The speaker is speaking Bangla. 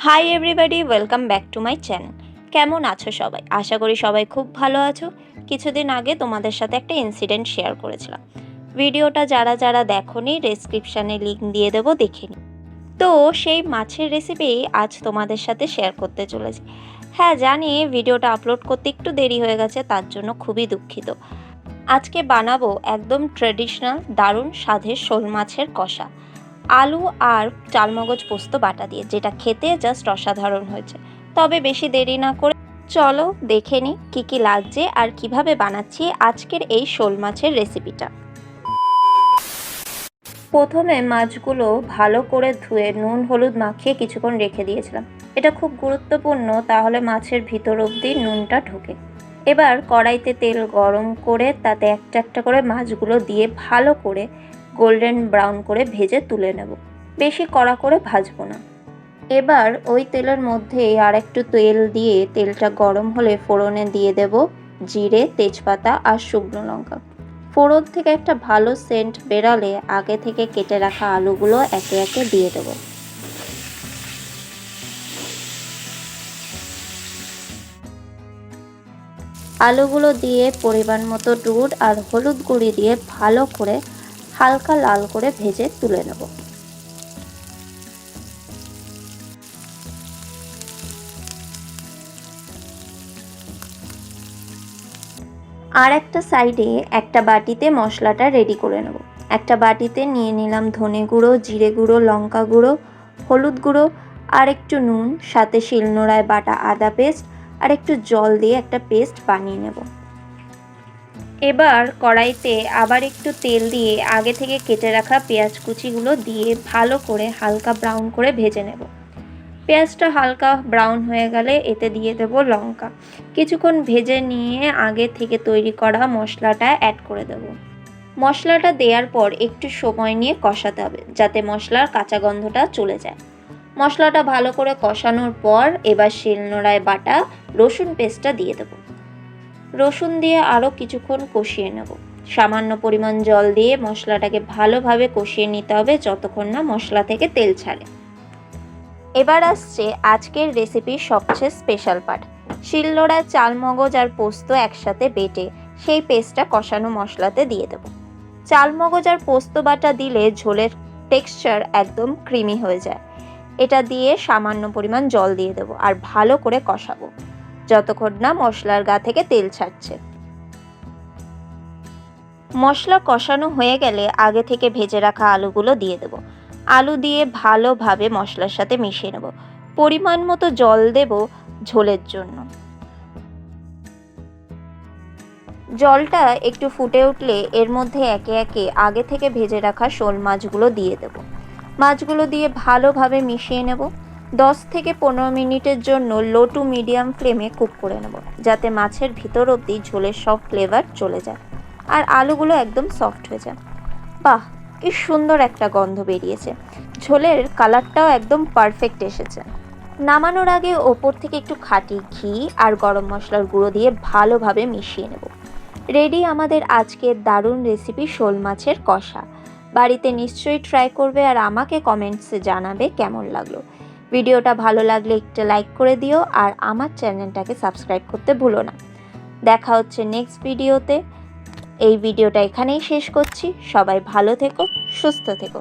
Hi everybody, welcome back to my channel. কেমন আছো সবাই? আশা করি সবাই খুব ভালো আছো। কিছুদিন আগে তোমাদের সাথে একটা ইনসিডেন্ট শেয়ার করেছিলাম। ভিডিওটা যারা যারা দেখোনি, ডেসক্রিপশানে লিঙ্ক দিয়ে দেবো, দেখে নিই। তো সেই মাছের রেসিপি আজ তোমাদের সাথে শেয়ার করতে চলেছি। হ্যাঁ, জানি ভিডিওটা আপলোড করতে একটু দেরি হয়ে গেছে, তার জন্য খুবই দুঃখিত। আজকে বানাবো একদম ট্র্যাডিশনাল দারুণ স্বাদের শোল মাছের কষা, আলু আর চালমগজ পোস্ত বাটা দিয়ে, যেটা খেতে জাস্ট অসাধারণ হয়েছে। তবে বেশি দেরি না করে চলো দেখে নিই কী কী লাগছে আর কিভাবে বানাচ্ছি আজকের এই শোল মাছের রেসিপিটা। প্রথমে মাছগুলো ভালো করে ধুয়ে নুন হলুদ মাখিয়ে কিছুক্ষণ রেখে দিয়েছিলাম। এটা খুব গুরুত্বপূর্ণ, তাহলে মাছের ভিতর অবধি নুনটা ঢোকে। এবার কড়াইতে তেল গরম করে তাতে একটা একটা করে মাছগুলো দিয়ে ভালো করে গোল্ডেন ব্রাউন করে ভেজে তুলে নেব। বেশি কড়া করে ভাজবো না। এবার ওই তেলের মধ্যেই আর একটু তেল দিয়ে তেলটা গরম হলে ফোড়নে দিয়ে দেব জিরে, তেজপাতা আর শুকনো লঙ্কা। ফোড়ন থেকে একটা ভালো সেন্ট বেরালে আগে থেকে কেটে রাখা আলুগুলো একে একে দিয়ে দেব। আলুগুলো দিয়ে পরিমাণ মতো নুন আর হলুদ গুঁড়ি দিয়ে ভালো করে হালকা লাল করে ভেজে তুলে নেব। আর একটা সাইডে একটা বাটিতে মশলাটা রেডি করে নেব। একটা বাটিতে নিয়ে নিলাম ধনে গুঁড়ো, জিরে গুঁড়ো, লঙ্কা গুঁড়ো, হলুদ গুঁড়ো আর একটু নুন, সাথে শিলনোড়ায় বাটা আদা পেস্ট আর একটু জল দিয়ে একটা পেস্ট বানিয়ে নেব। এবার কড়াইতে আবার একটু তেল দিয়ে আগে থেকে কেটে রাখা পেঁয়াজ কুচিগুলো দিয়ে ভালো করে হালকা ব্রাউন করে ভেজে নেব। পেঁয়াজটা হালকা ব্রাউন হয়ে গেলে এতে দিয়ে দেব লঙ্কা। কিছুক্ষণ ভেজে নিয়ে আগে থেকে তৈরি করা মশলাটা অ্যাড করে দেব। মশলাটা দেওয়ার পর একটু সময় নিয়ে কষাতে হবে, যাতে মশলার কাঁচা গন্ধটা চলে যায়। মশলাটা ভালো করে কষানোর পর এবার শিলনোড়ায় বাটা রসুন পেস্টটা দিয়ে দেব। রসুন দিয়ে আরও কিছুক্ষণ কষিয়ে নেব। সামান্য পরিমাণ জল দিয়ে মশলাটাকে ভালোভাবে কষিয়ে নিতে হবে যতক্ষণ না মশলা থেকে তেল ছাড়ে। এবার আসছে আজকের রেসিপির সবচেয়ে স্পেশাল পার্ট। শিলনোড়ায় চালমগজ আর পোস্ত একসাথে বেটে সেই পেস্টটা কষানো মশলাতে দিয়ে দেব। চালমগজ আর পোস্ত বাটা দিলে ঝোলের টেক্সচার একদম ক্রিমি হয়ে যায়। এটা দিয়ে সামান্য পরিমাণ জল দিয়ে দেব আর ভালো করে কষাবো যতক্ষণ না মশলার গা থেকে তেল ছাড়ছে। মশলা কষানো হয়ে গেলে আগে থেকে ভেজে রাখা আলুগুলো দিয়ে দেব। আলু দিয়ে ভালোভাবে মশলার সাথে মিশিয়ে নেব। পরিমাণ মতো জল দেব ঝোলের জন্য। জলটা একটু ফুটে উঠলে এর মধ্যে একে একে আগে থেকে ভেজে রাখা শোল মাছগুলো দিয়ে দেব। মাছগুলো দিয়ে ভালোভাবে মিশিয়ে নেব। 10 থেকে 15 মিনিটের জন্য লো টু মিডিয়াম ফ্লেমে কুক করে নেব, যাতে মাছের ভিতর অবধি ঝোলের সব ফ্লেভার চলে যায় আর আলুগুলো একদম সফট হয়ে যায়। বাহ, কি সুন্দর একটা গন্ধ বেরিয়েছে। ঝোলের কালারটাও একদম পারফেক্ট এসেছে। নামানোর আগে ওপর থেকে একটু খাঁটি ঘি আর গরম মশলার গুঁড়ো দিয়ে ভালোভাবে মিশিয়ে নেব। রেডি আমাদের আজকের দারুণ রেসিপি শোল মাছের কষা। বাড়িতে নিশ্চয়ই ট্রাই করবে আর আমাকে কমেন্টসে জানাবে কেমন লাগলো। ভিডিওটা ভালো লাগলে একটা লাইক করে দিও আর আমার চ্যানেলটাকে সাবস্ক্রাইব করতে ভুলো না। দেখা হচ্ছে নেক্সট ভিডিওতে। এই ভিডিওটা এখানেই শেষ করছি। সবাই ভালো থেকো, সুস্থ থেকো।